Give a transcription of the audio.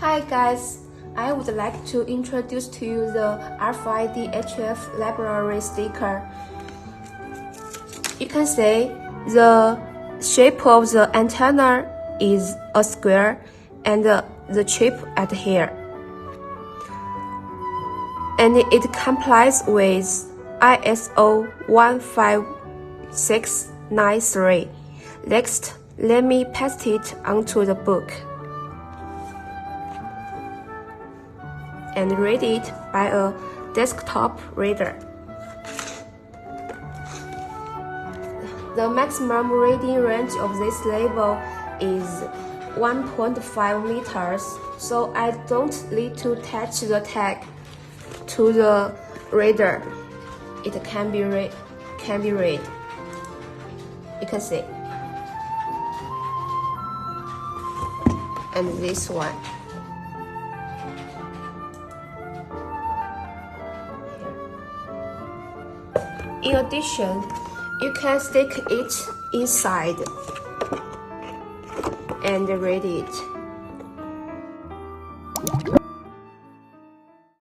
Hi guys, I would like to introduce to you the RFID HF library sticker. You can see the shape of the antenna is a square and the chip at here. And it complies with ISO 15693. Next, let me paste it onto the book and read it by a desktop reader. The maximum reading range of this label is 1.5 meters, so I don't need to attach the tag to the reader. It can be read. You can see. And this one. In addition, you can stick it inside and read it.